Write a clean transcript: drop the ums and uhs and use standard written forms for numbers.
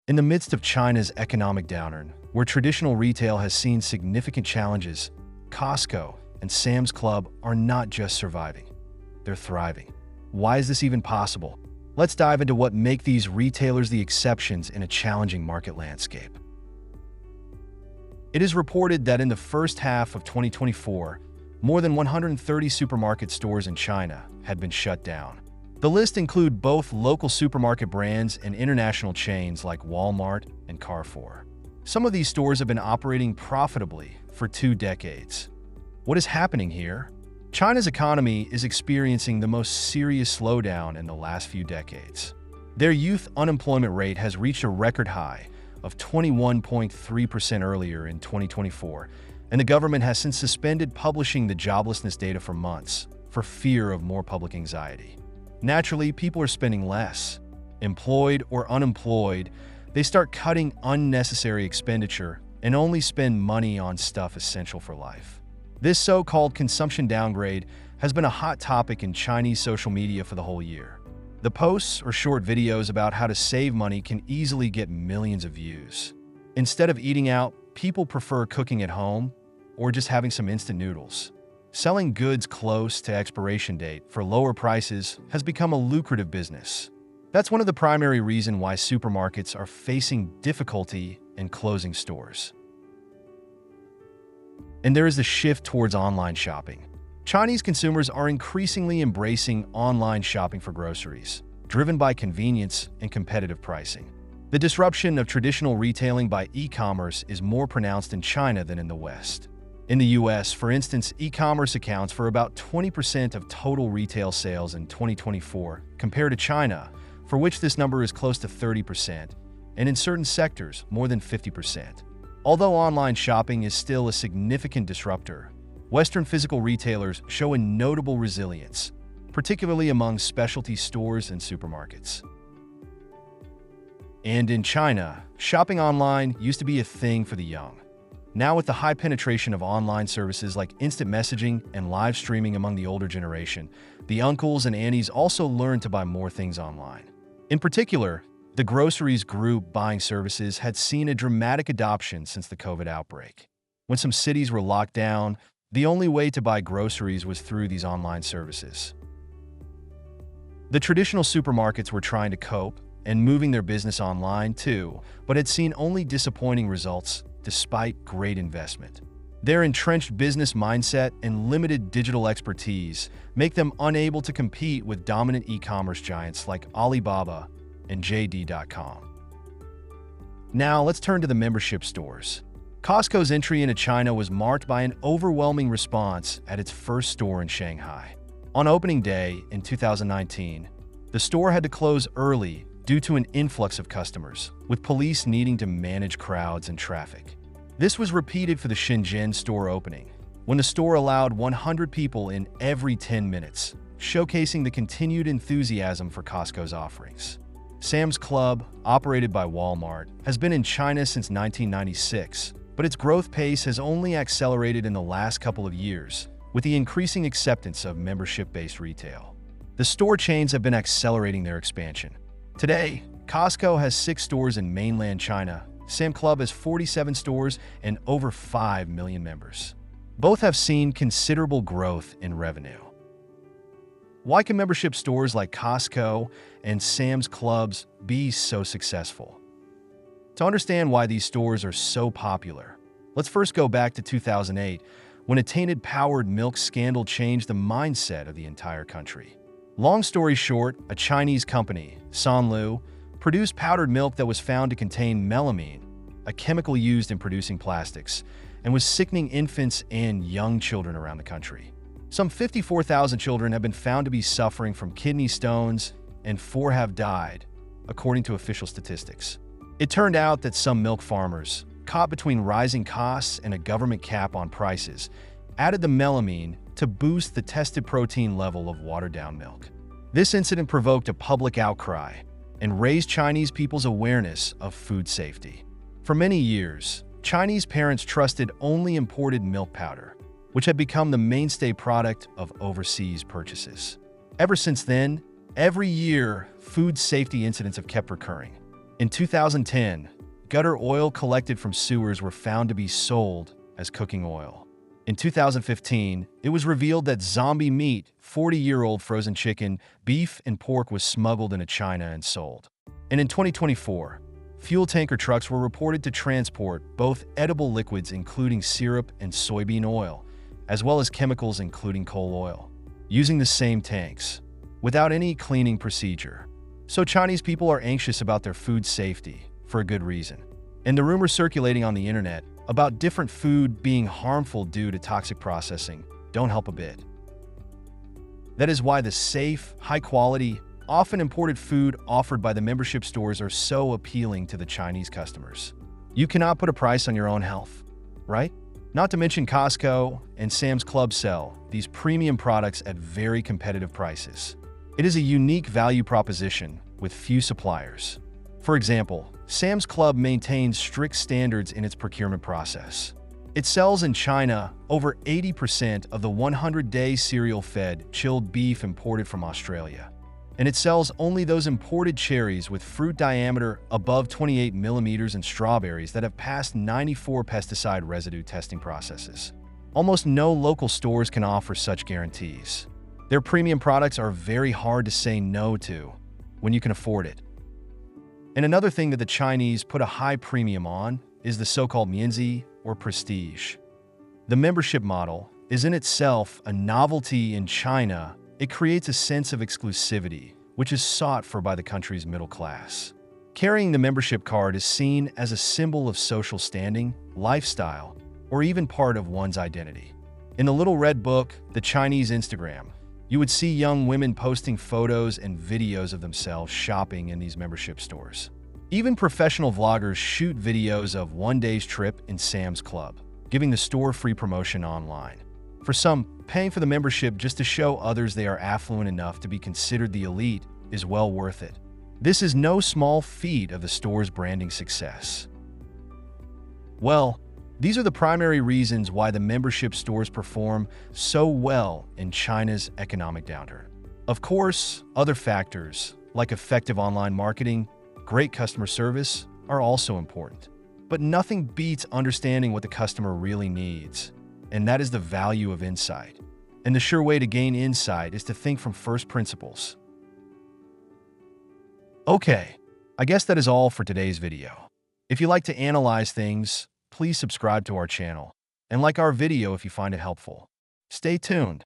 In the midst of China's economic downturn, where traditional retail has seen significant challenges, Costco and Sam's Club are not just surviving, they're thriving. Why is this even possible? Let's dive into what make these retailers the exceptions in a challenging market landscape. It is reported that in the first half of 2024, more than 130 supermarket stores in China had been shut down. The list includes both local supermarket brands and international chains like Walmart and Carrefour. Some of these stores have been operating profitably for 2 decades. What is happening here? China's economy is experiencing the most serious slowdown in the last few decades. Their youth unemployment rate has reached a record high of 21.3% earlier in 2024, and the government has since suspended publishing the joblessness data for months for fear of more public anxiety. Naturally, people are spending less. Employed or unemployed, they start cutting unnecessary expenditure and only spend money on stuff essential for life. This so-called consumption downgrade has been a hot topic in Chinese social media for the whole year. The posts or short videos about how to save money can easily get millions of views. Instead of eating out, people prefer cooking at home or just having some instant noodles. Selling goods close to expiration date for lower prices has become a lucrative business. That's one of the primary reasons why supermarkets are facing difficulty in closing stores. And there is the shift towards online shopping. Chinese consumers are increasingly embracing online shopping for groceries, driven by convenience and competitive pricing. The disruption of traditional retailing by e-commerce is more pronounced in China than in the West. In the US, for instance, e-commerce accounts for about 20% of total retail sales in 2024, compared to China, for which this number is close to 30%, and in certain sectors, more than 50%. Although online shopping is still a significant disruptor, Western physical retailers show a notable resilience, particularly among specialty stores and supermarkets. And in China, shopping online used to be a thing for the young. Now, with the high penetration of online services like instant messaging and live streaming among the older generation, the uncles and aunties also learned to buy more things online. In particular, the groceries group buying services had seen a dramatic adoption since the COVID outbreak. When some cities were locked down, the only way to buy groceries was through these online services. The traditional supermarkets were trying to cope and moving their business online too, but had seen only disappointing results despite great investment. Their entrenched business mindset and limited digital expertise make them unable to compete with dominant e-commerce giants like Alibaba and JD.com. Now, let's turn to the membership stores. Costco's entry into China was marked by an overwhelming response at its first store in Shanghai. On opening day in 2019, the store had to close early due to an influx of customers, with police needing to manage crowds and traffic. This was repeated for the Shenzhen store opening, when the store allowed 100 people in every 10 minutes, showcasing the continued enthusiasm for Costco's offerings. Sam's Club, operated by Walmart, has been in China since 1996, but its growth pace has only accelerated in the last couple of years, with the increasing acceptance of membership-based retail. The store chains have been accelerating their expansion. Today, Costco has 6 stores in mainland China. Sam Club has 47 stores and over 5 million members. Both have seen considerable growth in revenue. Why can membership stores like Costco and Sam's Clubs be so successful? To understand why these stores are so popular, let's first go back to 2008, when a tainted powdered milk scandal changed the mindset of the entire country. Long story short, a Chinese company, Sanlu, produced powdered milk that was found to contain melamine, a chemical used in producing plastics, and was sickening infants and young children around the country. Some 54,000 children have been found to be suffering from kidney stones, and 4 have died, according to official statistics. It turned out that some milk farmers, caught between rising costs and a government cap on prices, added the melamine to boost the tested protein level of watered-down milk. This incident provoked a public outcry and raised Chinese people's awareness of food safety. For many years, Chinese parents trusted only imported milk powder, which had become the mainstay product of overseas purchases. Ever since then, every year, food safety incidents have kept recurring. In 2010, gutter oil collected from sewers were found to be sold as cooking oil. In 2015, it was revealed that zombie meat, 40-year-old frozen chicken, beef, and pork was smuggled into China and sold. And in 2024, fuel tanker trucks were reported to transport both edible liquids including syrup and soybean oil, as well as chemicals including coal oil, using the same tanks, without any cleaning procedure. So Chinese people are anxious about their food safety, for a good reason. And the rumors circulating on the internet about different food being harmful due to toxic processing don't help a bit. That is why the safe, high-quality, often imported food offered by the membership stores are so appealing to the Chinese customers. You cannot put a price on your own health, right? Not to mention Costco and Sam's Club sell these premium products at very competitive prices. It is a unique value proposition with few suppliers. For example, Sam's Club maintains strict standards in its procurement process. It sells in China over 80% of the 100-day cereal-fed chilled beef imported from Australia. And it sells only those imported cherries with fruit diameter above 28 millimeters and strawberries that have passed 94 pesticide residue testing processes. Almost no local stores can offer such guarantees. Their premium products are very hard to say no to when you can afford it. And another thing that the Chinese put a high premium on is the so-called mianzi, or prestige. The membership model is in itself a novelty in China. It creates a sense of exclusivity, which is sought for by the country's middle class. Carrying the membership card is seen as a symbol of social standing, lifestyle, or even part of one's identity. In the little red book, the Chinese Instagram, you would see young women posting photos and videos of themselves shopping in these membership stores. Even professional vloggers shoot videos of one day's trip in Sam's Club, giving the store free promotion online. For some, paying for the membership just to show others they are affluent enough to be considered the elite is well worth it. This is no small feat of the store's branding success. Well, these are the primary reasons why the membership stores perform so well in China's economic downturn. Of course, other factors, like effective online marketing, great customer service, are also important. But nothing beats understanding what the customer really needs, and that is the value of insight. And the sure way to gain insight is to think from first principles. Okay, I guess that is all for today's video. If you like to analyze things, please subscribe to our channel and like our video if you find it helpful. Stay tuned.